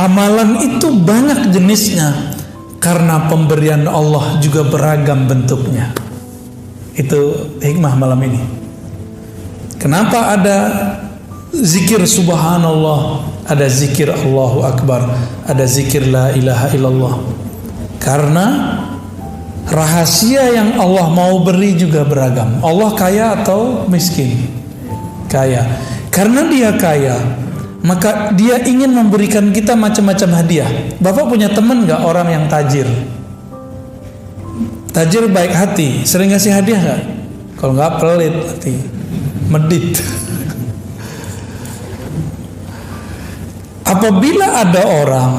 Amalan itu banyak jenisnya karena pemberian Allah juga beragam bentuknya. Itu hikmah malam ini. Kenapa ada zikir subhanallah, ada zikir Allahu Akbar, ada zikir la ilaha illallah? Karena rahasia yang Allah mau beri juga beragam. Allah kaya atau miskin? Kaya. Karena dia kaya, maka dia ingin memberikan kita macam-macam hadiah. Bapak punya teman gak orang yang tajir? Tajir baik hati, sering ngasih hadiah gak? Kalau gak pelit hati, medit. Apabila ada orang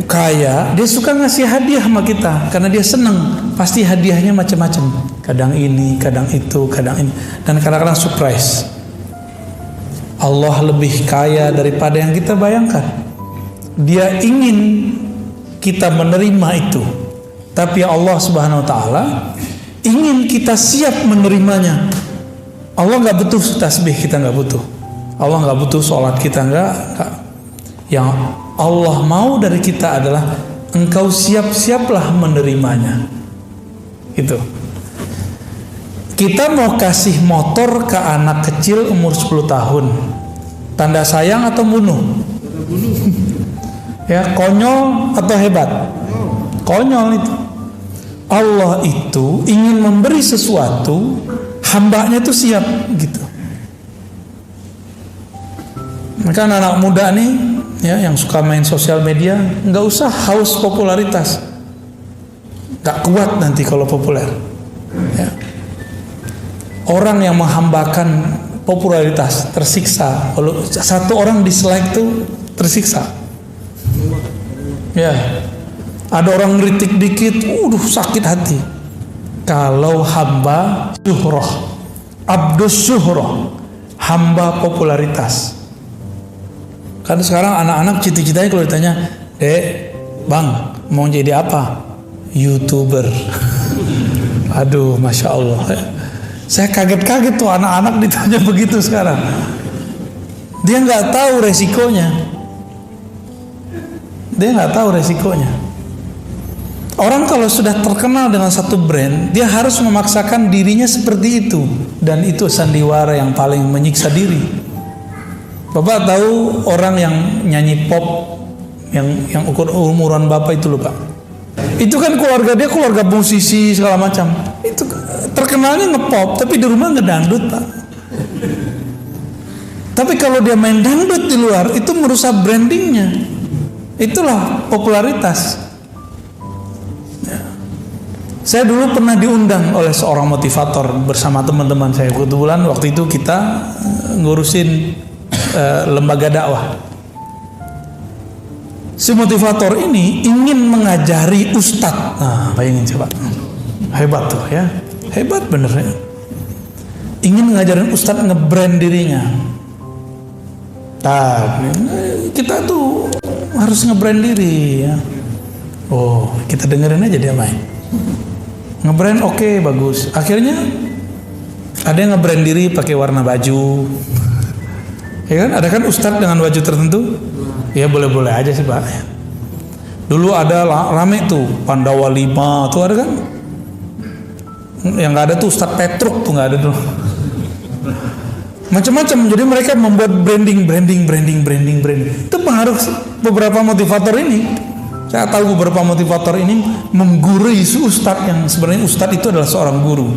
kaya, dia suka ngasih hadiah sama kita karena dia senang. Pasti hadiahnya macam-macam, kadang ini, kadang itu, kadang ini, dan kadang-kadang surprise. Allah lebih kaya daripada yang kita bayangkan. Dia ingin kita menerima itu, tapi Allah Subhanahu wa taala ingin kita siap menerimanya. Allah nggak butuh tasbih, kita nggak butuh. Allah nggak butuh sholat, kita nggak. Yang Allah mau dari kita adalah engkau siap-siaplah menerimanya. Itu. Kita mau kasih motor ke anak kecil umur 10 tahun. Tanda sayang atau bunuh? Ya, konyol atau hebat? Konyol itu. Allah itu ingin memberi sesuatu, hambanya itu siap gitu. Maka anak muda nih, ya, yang suka main sosial media, nggak usah haus popularitas. Nggak kuat nanti kalau populer. Ya. Orang yang menghambakan popularitas tersiksa. Kalau satu orang dislike tuh tersiksa. Ya, ada orang ngeritik dikit, sakit hati. Kalau hamba syuhrah, abdus syuhrah, hamba popularitas. Kan sekarang anak-anak cita-citanya kalau ditanya, bang, mau jadi apa? YouTuber. Aduh, masya Allah. Saya kaget-kaget tuh anak-anak ditanya begitu sekarang. Dia nggak tahu resikonya. Orang kalau sudah terkenal dengan satu brand, dia harus memaksakan dirinya seperti itu, dan itu sandiwara yang paling menyiksa diri. Bapak tahu orang yang nyanyi pop, yang umuran bapak itu loh Pak. Itu kan keluarga dia keluarga musisi segala macam. Itu terkenalnya ngepop, tapi di rumah ngedangdut Pak. Tapi kalau dia main dangdut di luar, itu merusak brandingnya. Itulah popularitas. Ya. Saya dulu pernah diundang oleh seorang motivator bersama teman-teman saya. Kebetulan waktu itu kita ngurusin lembaga dakwah. Si motivator ini ingin mengajari ustadz. Nah, bayangin coba. Hebat tuh ya. Hebat bener ya. Ingin ngajarin ustadz nge-brand dirinya. Kita tuh harus nge-brand diri ya. Oh, kita dengerin aja dia main. Nge-brand oke, bagus. Akhirnya ada yang nge-brand diri pakai warna baju. Ya kan, ada kan ustadz dengan baju tertentu. Ya boleh-boleh aja sih Pak. Dulu ada rame tuh Pandawa 5 tuh ada kan. Yang nggak ada tuh Ustadz Petruk tuh nggak ada tuh. Macam-macam. Jadi mereka membuat branding. Itu pengaruh beberapa motivator ini. Saya tahu beberapa motivator ini menggurui si ustadz yang sebenarnya ustadz itu adalah seorang guru.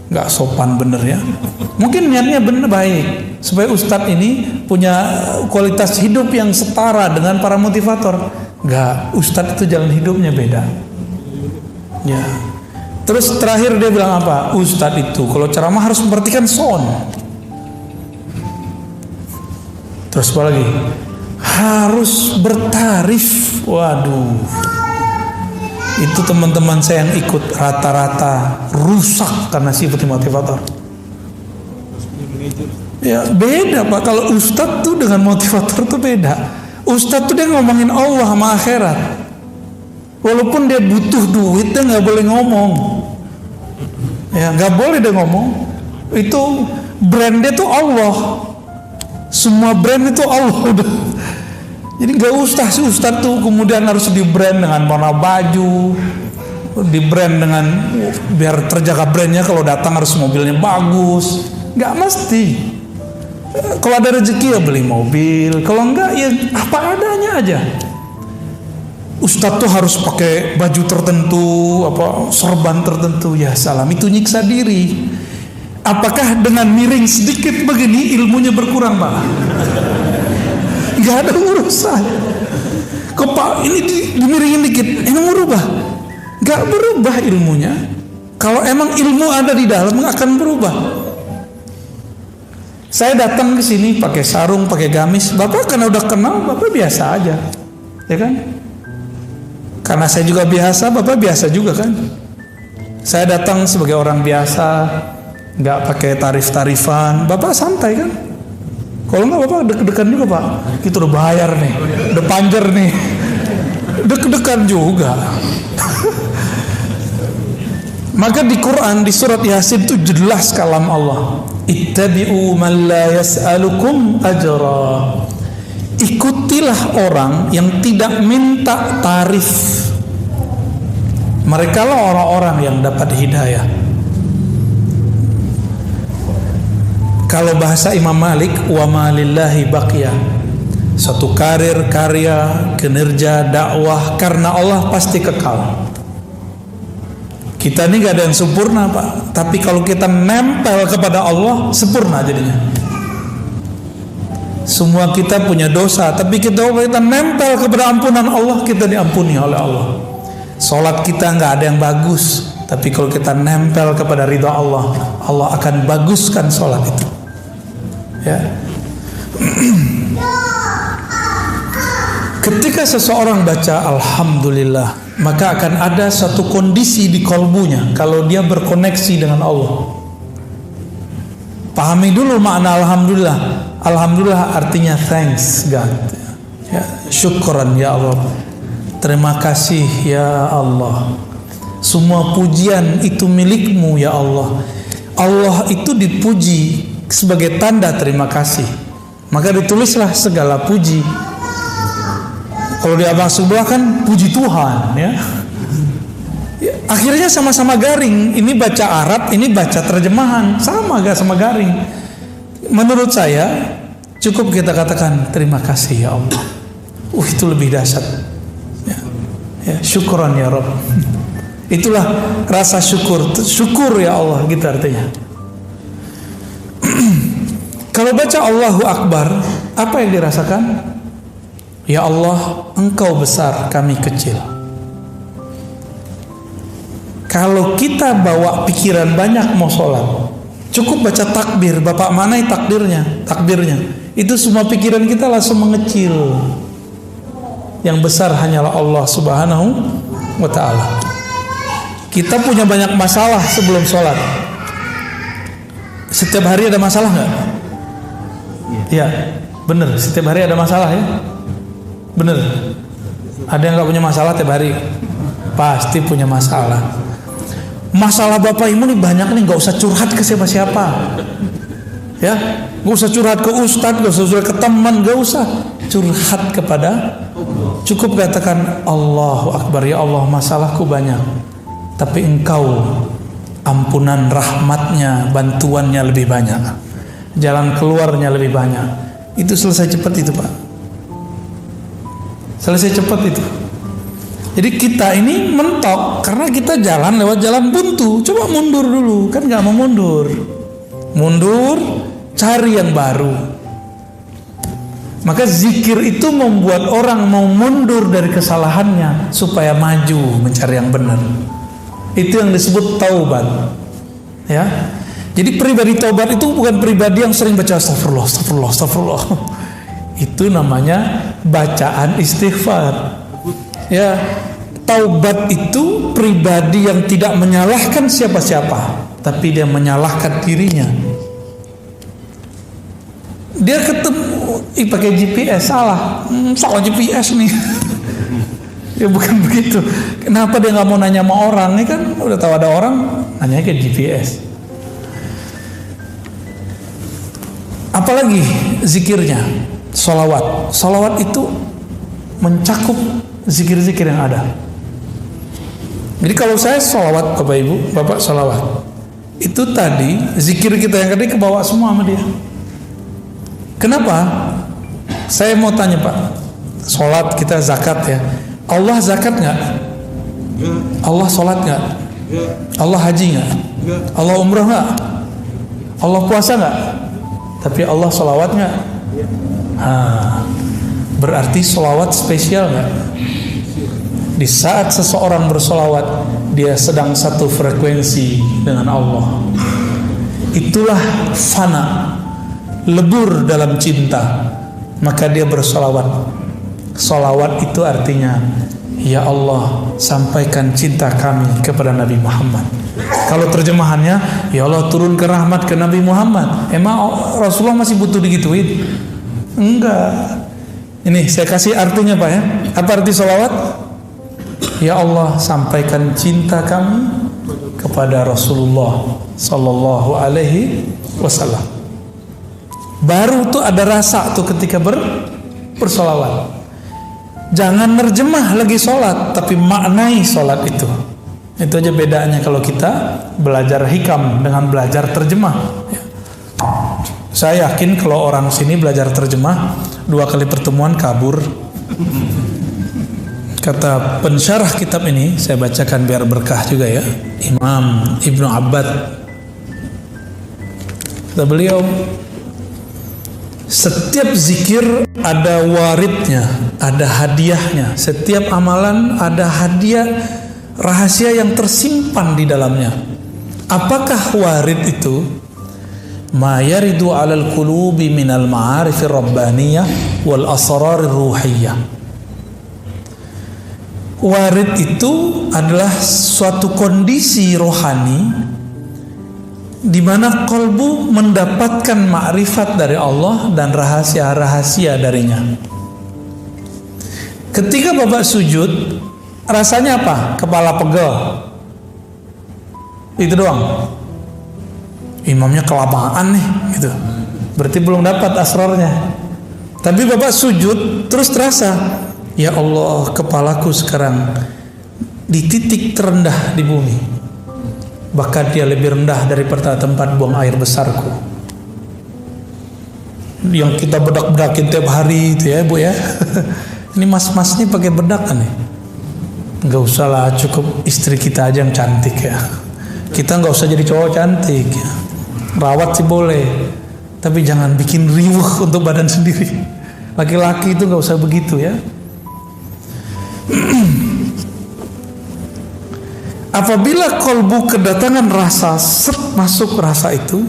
Nggak sopan bener ya. Mungkin niatnya bener baik supaya ustadz ini punya kualitas hidup yang setara dengan para motivator. Nggak, ustadz itu jalan hidupnya beda. Ya. Terus terakhir dia bilang apa? Ustadz itu kalau ceramah harus memperhatikan sound. Terus apa lagi? Harus bertarif. Waduh. Itu teman-teman saya yang ikut rata-rata rusak karena sifat motivator. Ya beda Pak. Kalau ustadz tuh dengan motivator tuh beda. Ustadz tuh dia ngomongin Allah sama akhirat. Walaupun dia butuh duit, dia nggak boleh ngomong. Ya nggak boleh dia ngomong. Itu brandnya tuh Allah. Semua brand itu Allah. Jadi gak usah si ustaz tuh kemudian harus di brand dengan warna baju, di brand dengan biar terjaga brandnya, kalau datang harus mobilnya bagus. Gak mesti. Kalau ada rezeki ya beli mobil, kalau enggak ya apa adanya aja. Ustadz tuh harus pakai baju tertentu, apa sorban tertentu, ya salam, itu nyiksa diri. Apakah dengan miring sedikit begini ilmunya berkurang, Pak? Gak ada urusan. Kok Pak ini dimiringin dikit, ini merubah? Gak berubah ilmunya. Kalau emang ilmu ada di dalam akan berubah. Saya datang ke sini pakai sarung, pakai gamis. Bapak karena udah kenal, Bapak biasa aja, ya kan? Karena saya juga biasa, Bapak biasa juga kan? Saya datang sebagai orang biasa, nggak pakai tarif-tarifan. Bapak santai kan? Kalau nggak Bapak deg-degan juga, Pak. Kita udah bayar nih, udah panjer nih, deg-degan juga. Maka di Quran di surat Yasin itu jelas kalam Allah. Ittabi'u man la yas'alukum ajra. Ikutilah orang yang tidak minta tarif. Mereka lah orang-orang yang dapat hidayah. Kalau bahasa Imam Malik, wa ma lillahi baqiya. Suatu karir, karya, kinerja, dakwah karena Allah pasti kekal. Kita ini gak ada yang sempurna, Pak. Tapi kalau kita nempel kepada Allah, sempurna jadinya. Semua kita punya dosa, tapi kita nempel kepada ampunan Allah, kita diampuni oleh Allah. Salat kita gak ada yang bagus, tapi kalau kita nempel kepada ridha Allah, Allah akan baguskan salat itu. Ya. Ketika seseorang baca Alhamdulillah, maka akan ada satu kondisi di kolbunya kalau dia berkoneksi dengan Allah. Pahami dulu makna Alhamdulillah. Alhamdulillah artinya thanks God, ya, syukran ya Allah, terima kasih ya Allah, semua pujian itu milikmu ya Allah. Allah itu dipuji sebagai tanda terima kasih, maka ditulislah segala puji. Kalau di abang sebelah kan puji Tuhan, ya. Akhirnya sama-sama garing. Ini baca Arab, ini baca terjemahan, sama gak sama garing. Menurut saya cukup kita katakan terima kasih ya Allah. Itu lebih dahsyat. Ya, ya, syukran ya Rabb. Itulah rasa syukur. Syukur ya Allah, gitu artinya. Kalau baca Allahu Akbar, apa yang dirasakan? Ya Allah, Engkau besar, kami kecil. Kalau kita bawa pikiran banyak mau sholat, cukup baca takbir. Bapak manai takbirnya. Itu semua pikiran kita langsung mengecil. Yang besar hanyalah Allah Subhanahu wa ta'ala. Kita punya banyak masalah sebelum sholat. Setiap hari ada masalah nggak? Ya, bener. Setiap hari ada masalah ya. Bener. Ada yang gak punya masalah tiap hari? Pasti punya masalah. Masalah Bapak Ibu nih banyak nih, gak usah curhat ke siapa-siapa. Ya, gak usah curhat ke ustadz, gak usah curhat ke teman, gak usah. Curhat kepada, cukup katakan Allahu Akbar, ya Allah masalahku banyak, tapi Engkau ampunan rahmatnya, bantuannya lebih banyak, jalan keluarnya lebih banyak. Itu selesai cepat itu Pak. Selesai cepat itu. Jadi kita ini mentok karena kita jalan lewat jalan buntu. Coba mundur dulu, kan nggak mau mundur. Mundur, cari yang baru. Maka zikir itu membuat orang mau mundur dari kesalahannya supaya maju mencari yang benar. Itu yang disebut taubat. Ya. Jadi pribadi taubat itu bukan pribadi yang sering baca astagfirullah, astagfirullah, astagfirullah. Itu namanya bacaan istighfar. Ya, taubat itu pribadi yang tidak menyalahkan siapa-siapa, tapi dia menyalahkan dirinya. Dia ketemu pakai GPS, salah GPS nih. Ya bukan begitu. Kenapa dia nggak mau nanya sama orang? Ini kan udah tahu ada orang, nanya ke GPS. Apalagi zikirnya. Salawat itu mencakup zikir-zikir yang ada. Jadi kalau saya sholawat, Bapak Ibu, Bapak sholawat, itu tadi zikir kita yang tadi kebawa semua sama dia. Kenapa? Saya mau tanya Pak, sholat kita zakat ya, Allah zakat nggak? Allah sholat nggak? Allah haji nggak? Allah umrah nggak? Allah puasa nggak? Tapi Allah sholawat nggak? Berarti sholawat spesial nggak? Di saat seseorang bersolawat, dia sedang satu frekuensi dengan Allah. Itulah fana, lebur dalam cinta. Maka dia bersolawat. Solawat itu artinya, ya Allah, sampaikan cinta kami kepada Nabi Muhammad. Kalau terjemahannya, ya Allah turunkan rahmat ke Nabi Muhammad. Emang Rasulullah masih butuh digituin? Enggak. Ini saya kasih artinya Pak ya. Apa arti solawat? Ya Allah, sampaikan cinta kami kepada Rasulullah Sallallahu Alaihi Wasallam. Baru tuh ada rasa tuh ketika bersolawat. Jangan nerjemah lagi sholat, tapi maknai sholat itu. Itu aja bedanya kalau kita belajar hikam dengan belajar terjemah. Saya yakin kalau orang sini belajar terjemah 2 kali pertemuan kabur. Kata pensyarah kitab ini, saya bacakan biar berkah juga ya, Imam Ibnu Abbad. Kata beliau, setiap zikir ada waridnya, ada hadiahnya. Setiap amalan ada hadiah rahasia yang tersimpan di dalamnya. Apakah warid itu? Ma yaridu 'alal qulubi minal ma'arifir rabbaniyah wal asrarir ruhiyah. Warid itu adalah suatu kondisi rohani di mana kolbu mendapatkan makrifat dari Allah dan rahasia-rahasia darinya. Ketika Bapak sujud, rasanya apa? Kepala pegel. Itu doang. Imamnya kelamaan nih, gitu. Berarti belum dapat asrarnya. Tapi Bapak sujud terus terasa, ya Allah, kepalaku sekarang di titik terendah di bumi. Bahkan dia lebih rendah daripada tempat buang air besarku. Yang kita bedak-bedakin tiap hari itu ya Bu ya. Ini mas-mas ini pakai bedak kan nih? Nggak usah lah, cukup istri kita aja yang cantik ya. Kita nggak usah jadi cowok cantik ya. Rawat sih boleh, tapi jangan bikin riuh untuk badan sendiri. Laki-laki itu nggak usah begitu ya. Apabila kolbu kedatangan rasa, masuk rasa itu,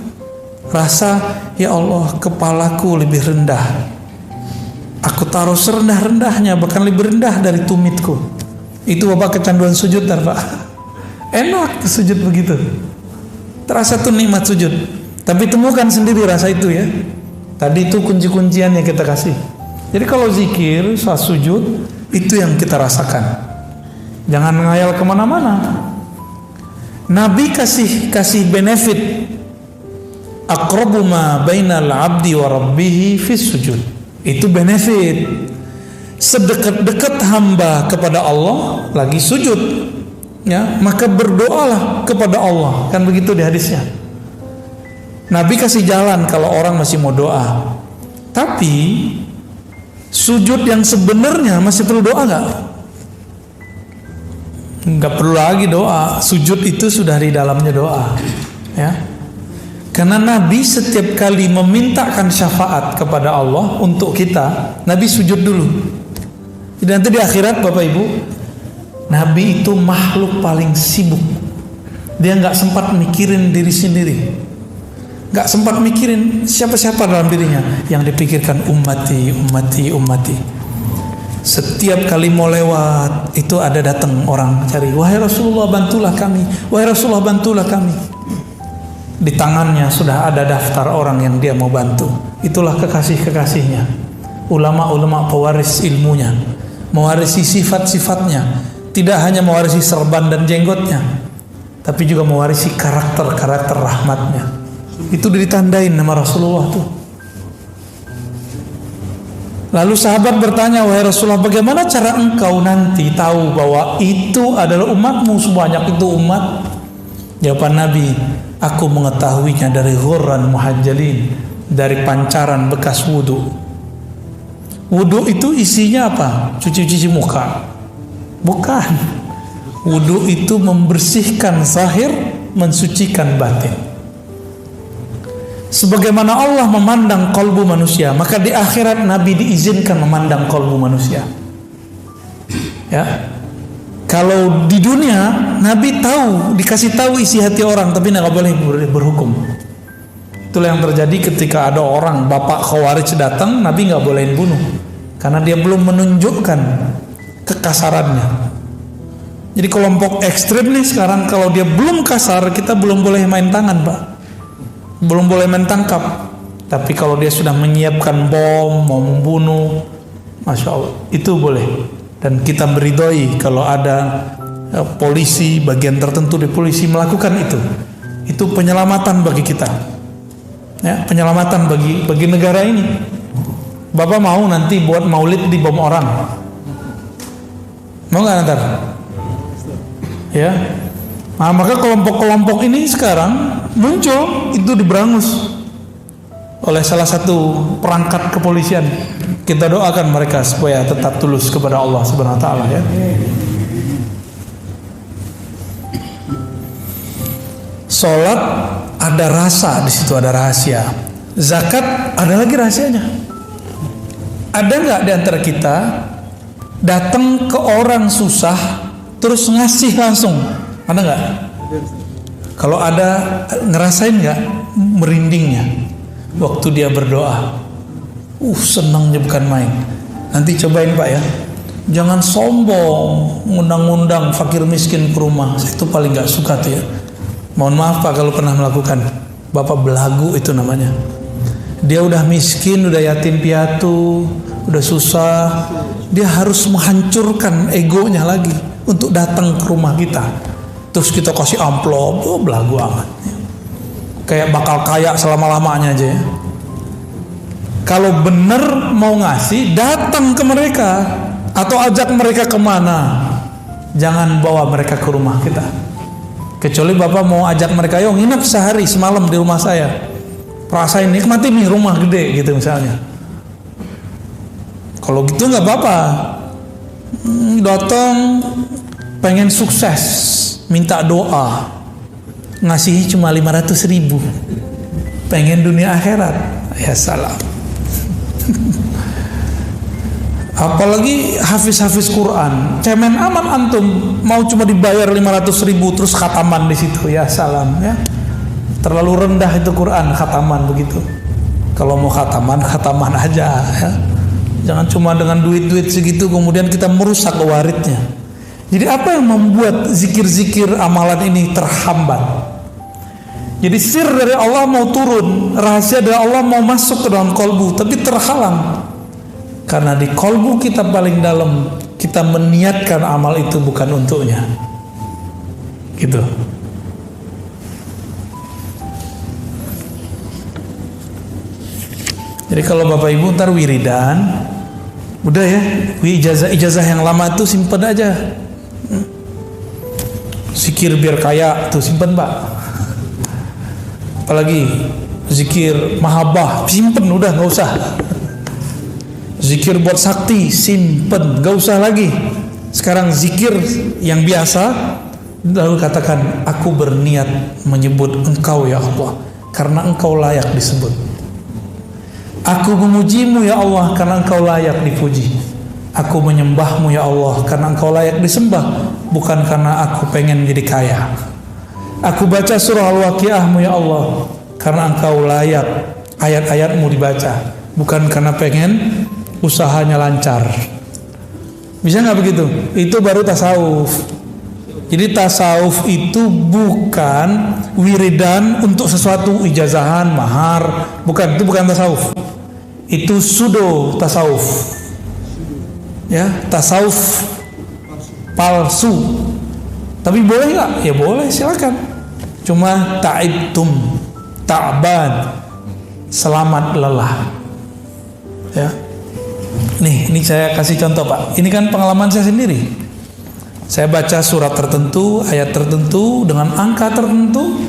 rasa ya Allah, kepalaku lebih rendah. Aku taruh serendah-rendahnya, bahkan lebih rendah dari tumitku. Itu Bapak kecanduan sujud Pak. Enak sujud begitu. Terasa tuh nikmat sujud. Tapi temukan sendiri rasa itu ya. Tadi itu kunci-kuncian yang kita kasih. Jadi kalau zikir, saat sujud, itu yang kita rasakan. Jangan ngayal kemana-mana. Nabi kasih benefit. Aqrabu ma bainal abdi wa rabbihi fis sujud. Itu benefit. Sedekat-dekat hamba kepada Allah lagi sujud. Ya, maka berdoalah kepada Allah. Kan begitu di hadisnya. Nabi kasih jalan kalau orang masih mau doa. Tapi sujud yang sebenarnya masih perlu doa nggak? Nggak perlu lagi doa. Sujud itu sudah di dalamnya doa. Ya. Karena Nabi setiap kali memintakan syafaat kepada Allah untuk kita, Nabi sujud dulu. Jadi nanti di akhirat Bapak Ibu, Nabi itu makhluk paling sibuk. Dia nggak sempat mikirin diri sendiri, nggak sempat mikirin siapa-siapa dalam dirinya. Yang dipikirkan ummati. Setiap kali mau lewat itu ada datang orang cari, wahai Rasulullah bantulah kami, wahai Rasulullah bantulah kami. Di tangannya sudah ada daftar orang yang dia mau bantu. Itulah kekasih-kekasihnya, ulama-ulama pewaris ilmunya, mewarisi sifat-sifatnya. Tidak hanya mewarisi serban dan jenggotnya, tapi juga mewarisi karakter-karakter rahmatnya. Itu ditandain nama Rasulullah tuh. Lalu sahabat bertanya, wahai Rasulullah, bagaimana cara engkau nanti tahu bahwa itu adalah umatmu, sebanyak itu umat? Jawaban Nabi, aku mengetahuinya dari ghurran muhajjalin, dari pancaran bekas wudu. Wudu itu isinya apa? Cuci-cuci muka? Bukan. Wudu itu membersihkan zahir, mensucikan batin. Sebagaimana Allah memandang kalbu manusia, maka di akhirat Nabi diizinkan memandang kalbu manusia. Ya, kalau di dunia Nabi tahu, dikasih tahu isi hati orang, tapi nggak boleh berhukum. Itulah yang terjadi ketika ada orang bapak Khawarij datang, Nabi nggak bolehin bunuh, karena dia belum menunjukkan kekasarannya. Jadi kelompok ekstrim nih sekarang, kalau dia belum kasar, kita belum boleh main tangan, Pak. Belum boleh main tangkap. Tapi kalau dia sudah menyiapkan bom, mau membunuh, Masya Allah, itu boleh. Dan kita meridhoi kalau ada polisi, bagian tertentu di polisi melakukan itu. Itu penyelamatan bagi kita, ya, penyelamatan bagi negara ini. Bapak mau nanti buat maulid di bom orang? Mau nggak ntar? Ya. Nah, maka kelompok-kelompok ini sekarang muncul itu diberangus oleh salah satu perangkat kepolisian. Kita doakan mereka supaya tetap tulus kepada Allah Subhanahu wa taala, ya. Salat ada rasa, di situ ada rahasia. Zakat ada lagi rahasianya. Ada nggak di antara kita datang ke orang susah terus ngasih langsung? Ada nggak? Kalau ada, ngerasain nggak merindingnya waktu dia berdoa? Senangnya bukan main. Nanti cobain Pak, ya. Jangan sombong ngundang-ngundang fakir miskin ke rumah. Saya itu paling nggak suka tuh, ya. Mohon maaf Pak kalau pernah melakukan. Bapak belagu itu namanya. Dia udah miskin, udah yatim piatu, udah susah. Dia harus menghancurkan egonya lagi untuk datang ke rumah kita. Terus kita kasih amplop, belagu amat. Kayak bakal kaya selama-lamanya aja, ya. Kalau bener mau ngasih, datang ke mereka atau ajak mereka kemana. Jangan bawa mereka ke rumah kita. Kecuali Bapak mau ajak mereka, yo nginep sehari semalam di rumah saya, rasain nikmati nih rumah gede gitu misalnya. Kalau gitu nggak apa-apa. Datang pengen sukses, minta doa, ngasih cuma 500.000, pengen dunia akhirat, ya salam. Apalagi hafiz-hafiz Quran, cemen aman antum, mau cuma dibayar 500.000 terus khataman di situ, ya salam, ya. Terlalu rendah itu Quran, khataman begitu. Kalau mau khataman, khataman aja, ya. Jangan cuma dengan duit-duit segitu kemudian kita merusak waridnya. Jadi apa yang membuat zikir-zikir amalan ini terhambat? Jadi sir dari Allah mau turun, rahasia dari Allah mau masuk ke dalam kolbu, tapi terhalang. Karena di kolbu kita paling dalam, kita meniatkan amal itu bukan untuknya. Gitu. Jadi kalau Bapak Ibu ntar wiridan, udah ya, ijazah yang lama itu simpen aja. Zikir biar kaya tuh simpen Pak. Apalagi zikir mahabbah simpen, udah nggak usah. Zikir buat sakti simpen, nggak usah lagi. Sekarang zikir yang biasa, lalu katakan, aku berniat menyebut Engkau ya Allah karena Engkau layak disebut. Aku memujimu ya Allah karena Engkau layak dipuji. Aku menyembahmu ya Allah karena Engkau layak disembah, bukan karena aku pengen jadi kaya. Aku baca surah Al-Waqiahmu ya Allah karena Engkau layak ayat-ayatmu dibaca, bukan karena pengen usahanya lancar. Bisa nggak begitu? Itu baru tasawuf. Jadi tasawuf itu bukan wiridan untuk sesuatu, ijazahan, mahar, bukan, itu bukan tasawuf. Itu pseudo tasawuf. Ya, tasawuf palsu. Tapi boleh nggak? Ya boleh, silakan. Cuma ta'ibtum, ta'ban, selamat lelah. Ya. Nih, ini saya kasih contoh Pak. Ini kan pengalaman saya sendiri. Saya baca surat tertentu, ayat tertentu dengan angka tertentu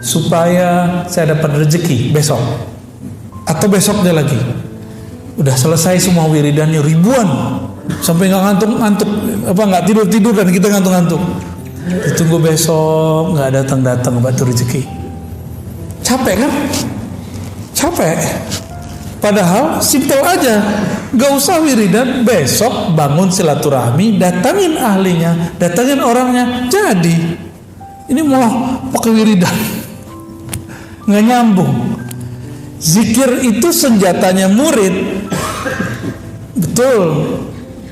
supaya saya dapat rezeki besok atau besoknya lagi. Udah selesai semua wiridannya ribuan sampai nggak ngantuk, nggak tidur dan kita ngantuk. Ditunggu besok nggak datang batu rezeki. Capek kan? Capek. Padahal simpel aja, gak usah wiridan, besok bangun silaturahmi, datangin ahlinya, datangin orangnya, jadi. Ini malah pakai wiridan, nggak nyambung. Zikir itu senjatanya murid, betul.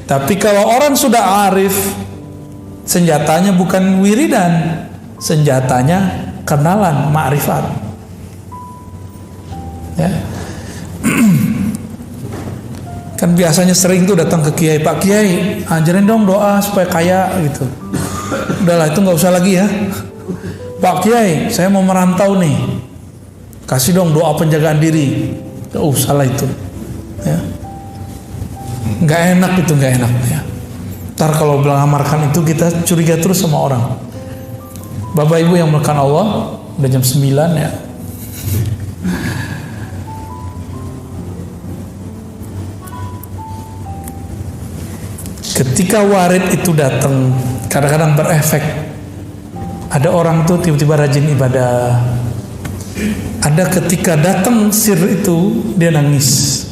Tapi kalau orang sudah arif, senjatanya bukan wiridan, senjatanya kenalan, ma'rifat. Ya. Kan biasanya sering tuh datang ke kiai, Pak Kiai, ajarin dong doa supaya kaya gitu. Udahlah itu nggak usah lagi ya. Pak Kiai, saya mau merantau nih, kasih dong doa penjagaan diri. Nggak usah lah itu. Ya. Nggak enak itu, nggak enak ya. Ntar kalau melamarkan itu kita curiga terus sama orang. Bapak Ibu yang melakukan Allah, udah jam 9 ya. Ketika warid itu datang, kadang-kadang berefek. Ada orang tuh tiba-tiba rajin ibadah. Ada ketika datang sir itu dia nangis.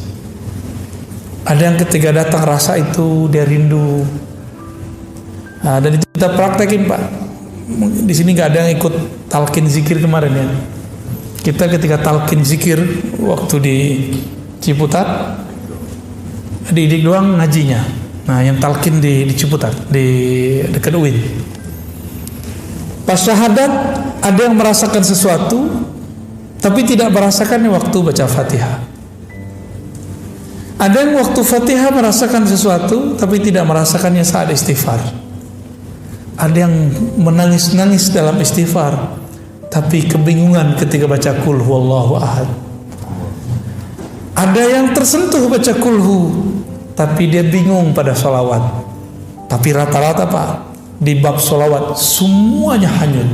Ada yang ketika datang rasa itu dia rindu. Nah, dan itu kita praktekin Pak. Di sini nggak ada yang ikut talqin zikir kemarin ya. Kita ketika talqin zikir waktu di Ciputat, didik doang ngajinya. Nah, yang talqin di Ciputat, di dekat UIN. Pas syahadat ada yang merasakan sesuatu, tapi tidak merasakannya waktu baca Fatihah. Ada yang waktu Fatihah merasakan sesuatu, tapi tidak merasakannya saat istighfar. Ada yang menangis-nangis dalam istighfar, tapi kebingungan ketika baca Qul huwallahu ahad. Ada yang tersentuh baca kulhu, tapi dia bingung pada sholawat. Tapi rata-rata Pak, di bab sholawat semuanya hanyut.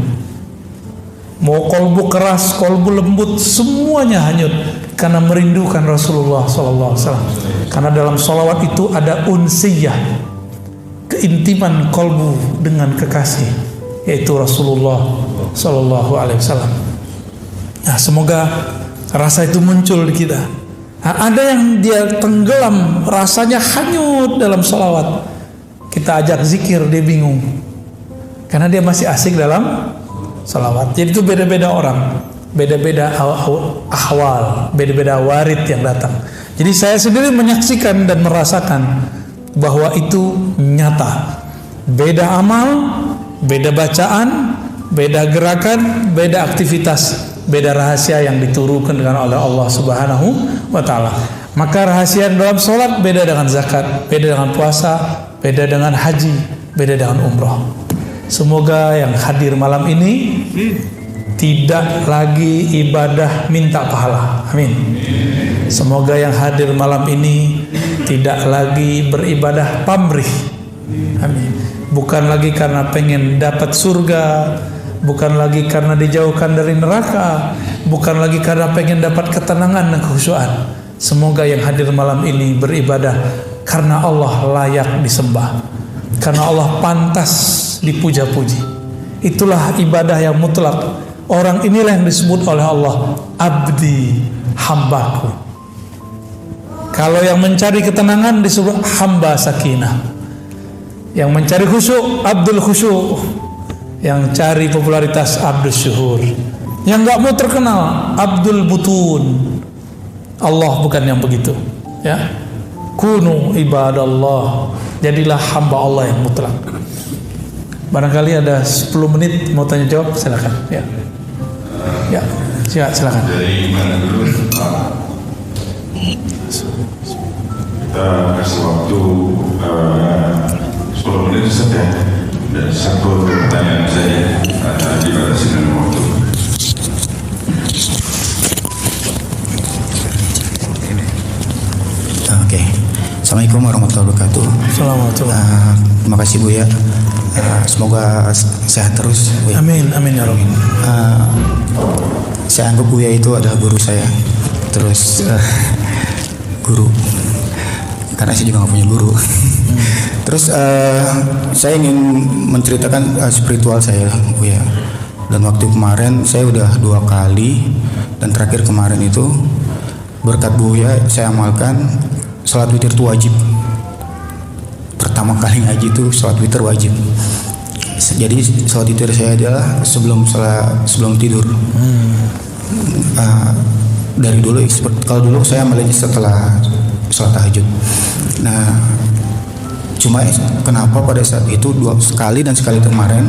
Mau kolbu keras, kolbu lembut, semuanya hanyut karena merindukan Rasulullah SAW. Karena dalam sholawat itu ada unsiyah, keintiman kolbu dengan kekasih, yaitu Rasulullah SAW. Nah, semoga rasa itu muncul di kita. Nah, ada yang dia tenggelam, rasanya hanyut dalam sholawat. Kita ajak zikir, dia bingung karena dia masih asik dalam sholawat. Jadi itu beda-beda orang, beda-beda ahwal, beda-beda warid yang datang. Jadi saya sendiri menyaksikan dan merasakan bahwa itu nyata. Beda amal, beda bacaan, beda gerakan, beda aktivitas, beda rahasia yang diturunkan dengan oleh Allah Subhanahu wa Ta'ala. Maka rahasia dalam sholat beda dengan zakat, beda dengan puasa, beda dengan haji, beda dengan umroh. Semoga yang hadir malam ini tidak lagi ibadah minta pahala. Amin. Semoga yang hadir malam ini tidak lagi beribadah pamrih. Amin. Bukan lagi karena pengen dapat surga, bukan lagi karena dijauhkan dari neraka, bukan lagi karena pengen dapat ketenangan dan kekhusyuan. Semoga yang hadir malam ini beribadah karena Allah layak disembah, karena Allah pantas dipuja-puji. Itulah ibadah yang mutlak. Orang inilah yang disebut oleh Allah abdi, hambaku. Kalau yang mencari ketenangan disebut hamba sakinah. Yang mencari khusyuk abdul khusyuk. Yang cari popularitas abdul syuhur. Yang gak mau terkenal abdul butun. Allah bukan yang begitu, ya. Kunu ibadallah, jadilah hamba Allah yang mutlak. Barangkali ada 10 menit mau tanya jawab, silakan. Ya, ya, silakan. Dari mana dulu? Kita kasih waktu 10 menit saja. Dan satu pertanyaan saya dibatasi dengan waktu. Terima kasih Buya. Semoga sehat terus Buya. Amin, amin ya Rabbi. Saya anggap Buya itu adalah guru saya. Terus guru, karena saya juga nggak punya guru. Terus saya ingin menceritakan spiritual saya Buya. Dan waktu kemarin saya udah 2 kali, dan terakhir kemarin itu berkat Buya saya amalkan sholat witir itu wajib. Pertama kali ngaji itu sholat witir wajib. Jadi sholat witir saya adalah sebelum tidur. Dari dulu, kalau dulu saya amalnya setelah sholat tahajud. Nah, cuma kenapa pada saat itu 2 kali dan sekali kemarin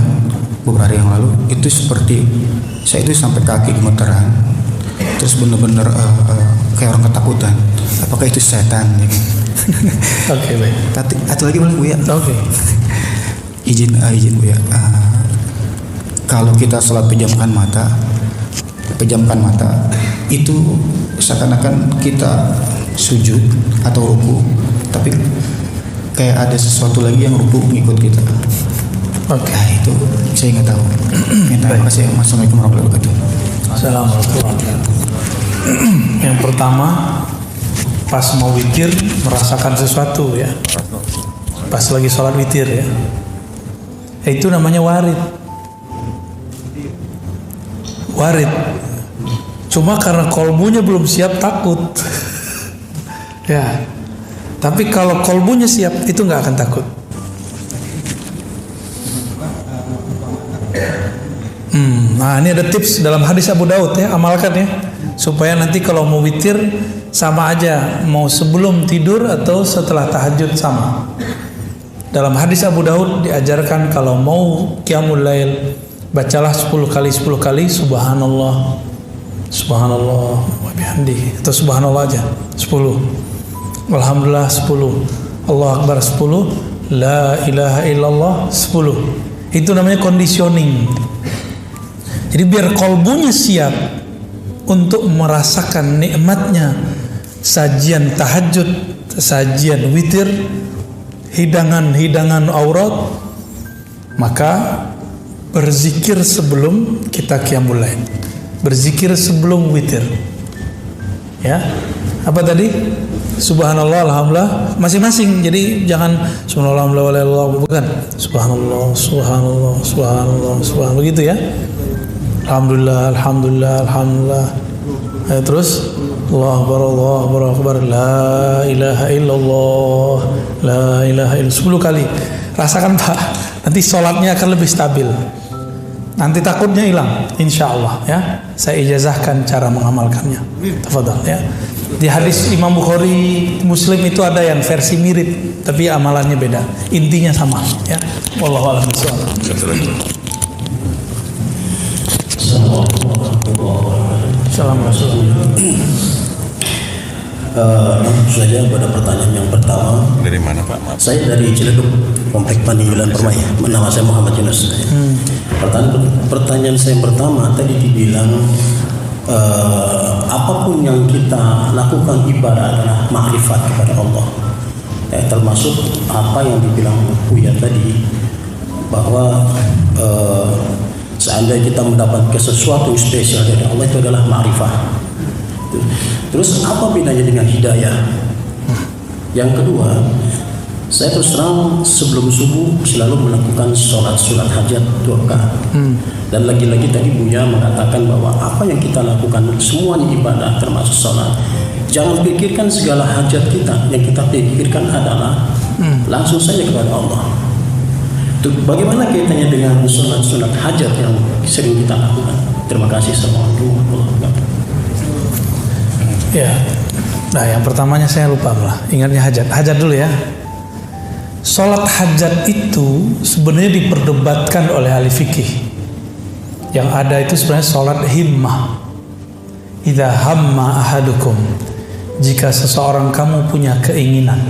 beberapa hari yang lalu itu seperti saya itu sampai kaki gemeteran, terus benar-benar kayak orang ketakutan. Apakah itu setan? Oke, baik. Satu lagi boleh Buya? Oke. Izin Buya. Kalau kita sholat pejamkan mata itu seakan-akan kita sujud atau ruku, tapi kayak ada sesuatu lagi yang ruku mengikut kita. Oke. Nah, itu saya nggak tahu. Terima kasih. Assalamualaikum warahmatullahi wabarakatuh. Assalamualaikum warahmatullahi wabarakatuh. Yang pertama, pas mau witir merasakan sesuatu ya. Pas lagi sholat witir ya. Itu namanya warid. Warid. Cuma karena kolbunya belum siap takut. Ya. Tapi kalau kolbunya siap itu nggak akan takut. Nah ini ada tips dalam hadis Abu Daud ya, amalkan ya, supaya nanti kalau mau witir sama aja, mau sebelum tidur atau setelah tahajud sama. Dalam hadis Abu Daud diajarkan kalau mau qiyamul lail bacalah 10 kali subhanallah wa bihamdihi, atau subhanallah aja 10, alhamdulillah 10, Allah akbar 10, la ilaha illallah 10. Itu namanya conditioning. Jadi biar kolbunya siap untuk merasakan nikmatnya sajian tahajud, sajian witir, hidangan aurat, maka berzikir sebelum kita qiyamul lail, berzikir sebelum witir. Ya, apa tadi? Subhanallah, alhamdulillah, masing-masing. Jadi jangan subhanallah, alhamdulillah, bukan. Subhanallah, begitu ya. Alhamdulillah. Terus Allah akbar, la ilaha illallah, 10 kali. Rasakan Pak, nanti sholatnya akan lebih stabil. Nanti takutnya hilang, insya Allah ya. Saya ijazahkan cara mengamalkannya. Tafadhal ya. Di hadis Imam Bukhari, Muslim itu ada yang versi mirip, tapi amalannya beda. Intinya sama ya. Wallahu a'lam bishawab. Assalamualaikum. Saja pada pertanyaan yang pertama. Dari mana Pak? Maaf. Saya dari Ciledug, Komplek Pandiulan Permai. Nama saya Muhammad Yunus. Pertanyaan saya yang pertama tadi dibilang apapun yang kita lakukan ibadah adalah makrifat kepada Allah. Termasuk apa yang dibilang Buya tadi, bahwa seandainya kita mendapatkan sesuatu yang spesial dari Allah, itu adalah ma'rifah. Terus apa bedanya dengan hidayah? Yang kedua, saya terus terang sebelum subuh selalu melakukan sholat hajat 2 rakaat. Dan lagi-lagi tadi Buya mengatakan bahwa apa yang kita lakukan semuanya ibadah termasuk sholat. Jangan pikirkan segala hajat kita, yang kita pikirkan adalah langsung saja kepada Allah. Bagaimana kaitannya dengan sunat hajat yang sering kita lakukan? Terima kasih. Assalamualaikum warahmatullahi wabarakatuh. Ya, nah yang pertamanya saya lupa malah, ingatnya hajat dulu ya. Sholat hajat itu sebenarnya diperdebatkan oleh ahli fikih. Yang ada itu sebenarnya sholat himmah. Idza hamma ahadukum, jika seseorang kamu punya keinginan,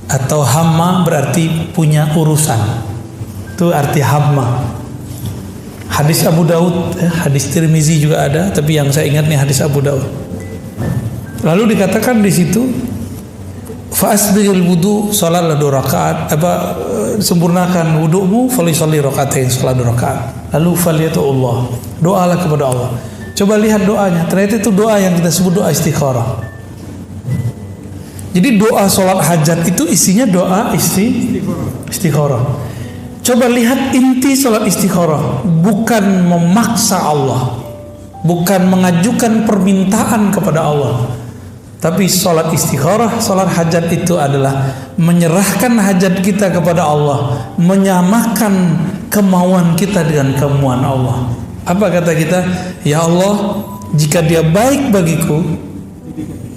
atau hamma berarti punya urusan, itu arti hamma. Hadis Abu Daud, hadis Tirmizi juga ada, tapi yang saya ingat nih hadis Abu Daud. Lalu dikatakan di situ, Fa'asbiril wudu, salatlah 2 rakaat, sempurnakan wudumu, falisalli rakaatain, salat 2 rakaat. Lalu faliyatullah, doalah kepada Allah. Coba lihat doanya, ternyata itu doa yang kita sebut doa istikharah. Jadi doa salat hajat itu isinya doa istikharah. Coba lihat inti salat istikharah, bukan memaksa Allah, bukan mengajukan permintaan kepada Allah. Tapi salat istikharah, salat hajat itu adalah menyerahkan hajat kita kepada Allah, menyamakan kemauan kita dengan kemauan Allah. Apa kata kita? Ya Allah, jika dia baik bagiku,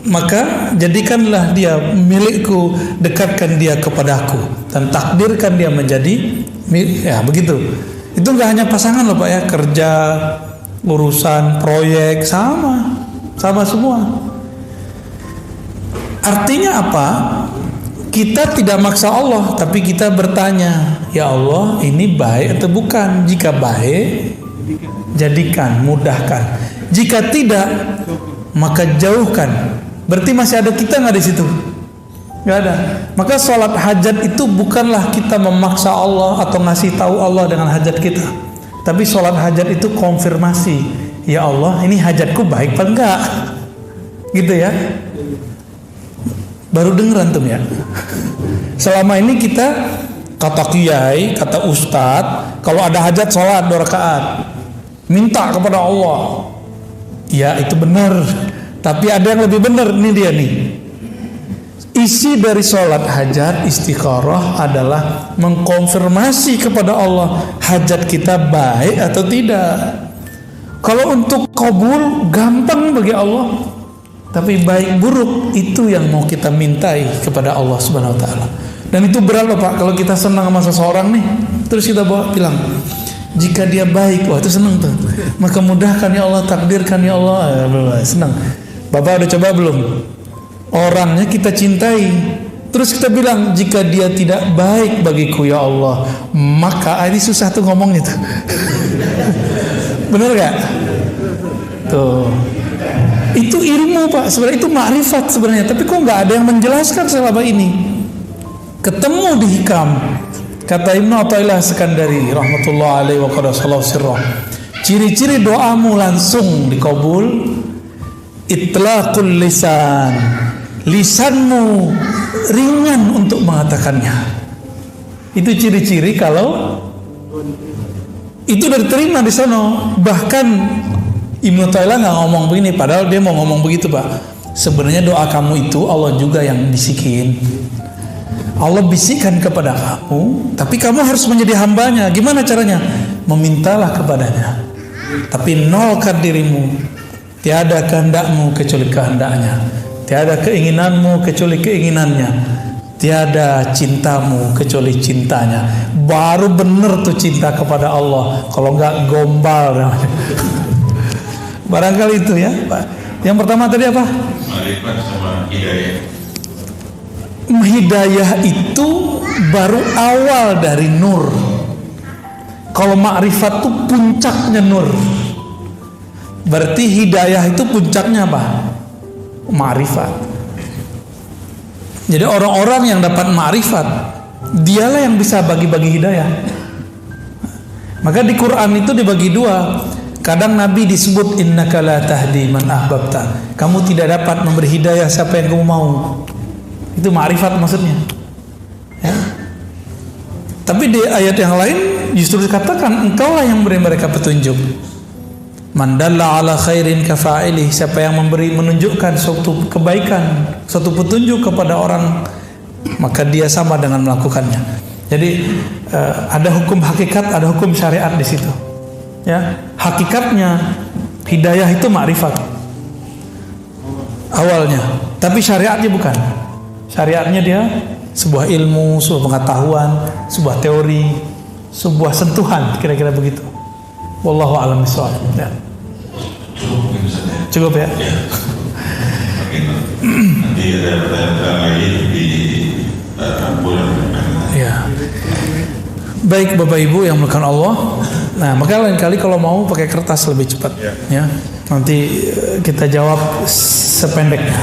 maka jadikanlah dia milikku, dekatkan dia kepadaku, dan takdirkan dia menjadi milik. Ya begitu. Itu nggak hanya pasangan loh Pak ya, kerja, urusan, proyek, sama semua. Artinya apa? Kita tidak maksa Allah, tapi kita bertanya, ya Allah, ini baik atau bukan? Jika baik, jadikan, mudahkan. Jika tidak, maka jauhkan. Berarti masih ada kita nggak di situ? Nggak ada. Maka sholat hajat itu bukanlah kita memaksa Allah atau ngasih tahu Allah dengan hajat kita, tapi sholat hajat itu konfirmasi. Ya Allah, ini hajatku baik apa enggak? Gitu ya. Baru denger antum ya. Selama ini kita kata kiai, kata ustadz, kalau ada hajat sholat 2 rakaat, minta kepada Allah. Ya itu benar. Tapi ada yang lebih benar. Ini dia nih. Isi dari sholat hajat istikharah adalah mengkonfirmasi kepada Allah hajat kita baik atau tidak. Kalau untuk kabul gampang bagi Allah, tapi baik buruk itu yang mau kita mintai kepada Allah Subhanahu wa taala. Dan itu berat loh Pak, kalau kita senang sama seseorang nih, terus kita bilang, jika dia baik, wah itu senang tuh. Maka mudahkan ya Allah, takdirkan ya Allah, senang. Bapak udah coba belum? Orangnya kita cintai, terus kita bilang, jika dia tidak baik bagiku ya Allah, maka ini susah tuh ngomongnya tuh. Bener gak? Tuh. Itu ilmu Pak, sebenarnya itu ma'rifat sebenarnya, tapi kok nggak ada yang menjelaskan selama ini. Ketemu di hikam, kata Ibnu Athaillah Sekandari rahmatullah alaihi wa qadasallahu sirrah, ciri-ciri doamu langsung dikabul, itlaqul lisan, lisanmu ringan untuk mengatakannya. Itu ciri-ciri kalau itu udah diterima di sana. Bahkan Ibnu Athaillah nggak ngomong begini, padahal dia mau ngomong begitu Pak. Sebenarnya doa kamu itu Allah juga yang bisikin. Allah bisikkan kepada kamu, tapi kamu harus menjadi hambanya. Gimana caranya? Memintalah kepadanya, tapi nolkan dirimu. Tiada kehendakmu kecuali kehendaknya, tiada keinginanmu kecuali keinginannya, tiada cintamu kecuali cintanya. Baru bener tuh cinta kepada Allah. Kalau nggak gombal namanya. Barangkali itu ya Pak. Yang pertama tadi apa? Ma'rifat sama hidayah. Hidayah itu baru awal dari nur. Kalau ma'rifat itu puncaknya nur. Berarti hidayah itu puncaknya apa? Ma'rifat. Jadi orang-orang yang dapat ma'rifat, dialah yang bisa bagi-bagi hidayah. Maka di Quran itu dibagi 2. Kadang Nabi disebut innaka la tahdi man ahbabta. Kamu tidak dapat memberi hidayah siapa yang kamu mau. Itu ma'rifat maksudnya. Ya. Tapi di ayat yang lain justru dikatakan engkaulah yang memberi mereka petunjuk. Man dalla ala khairin kafa'ilih. Siapa yang menunjukkan suatu kebaikan, suatu petunjuk kepada orang, maka dia sama dengan melakukannya. Jadi ada hukum hakikat, ada hukum syariat di situ. Ya, hakikatnya hidayah itu ma'rifat awalnya, tapi syariatnya bukan. Syariatnya dia sebuah ilmu, sebuah pengetahuan, sebuah teori, sebuah sentuhan, kira-kira begitu. Wallahu a'lam bishawab. Ya. Cukup ya. Nanti ada pertanyaan lagi di bulan depan. Ya. Baik Bapak Ibu yang melakukan Allah. Nah, maka lain kali kalau mau pakai kertas lebih cepat. Ya. Nanti kita jawab sependeknya.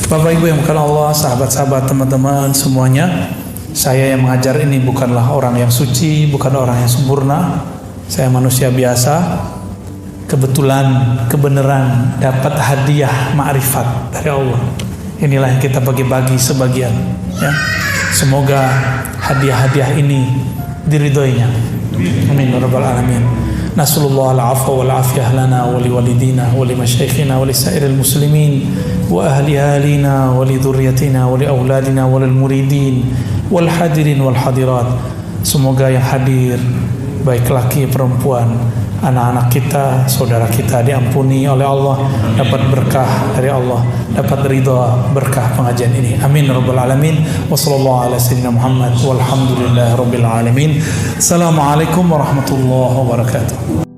Bapak Ibu yang bukan Allah, sahabat-sahabat, teman-teman semuanya, saya yang mengajar ini bukanlah orang yang suci, bukan orang yang sempurna. Saya manusia biasa. Kebetulan, kebenaran dapat hadiah ma'rifat dari Allah. Inilah yang kita bagi-bagi sebagian. Ya. Semoga hadiah-hadiah ini diridhoinya. Amin ya rabbal alamin. Nasallallahu al-afwa wal afiyah lana wa li walidina wa li masyayikhina wa li sairil muslimin wa ahli ahlina wa li dzurriyyatina wa li auladina wa lil muridin wal hadirin wal hadirat. Semoga yang hadir baik laki perempuan, anak-anak kita, saudara kita diampuni oleh Allah, dapat berkah dari Allah, dapat ridha berkah pengajian ini. Amin ya rabbal alamin. Wassallallahu ala sayyidina Muhammad walhamdulillahi rabbil alamin. Assalamualaikum warahmatullahi wabarakatuh.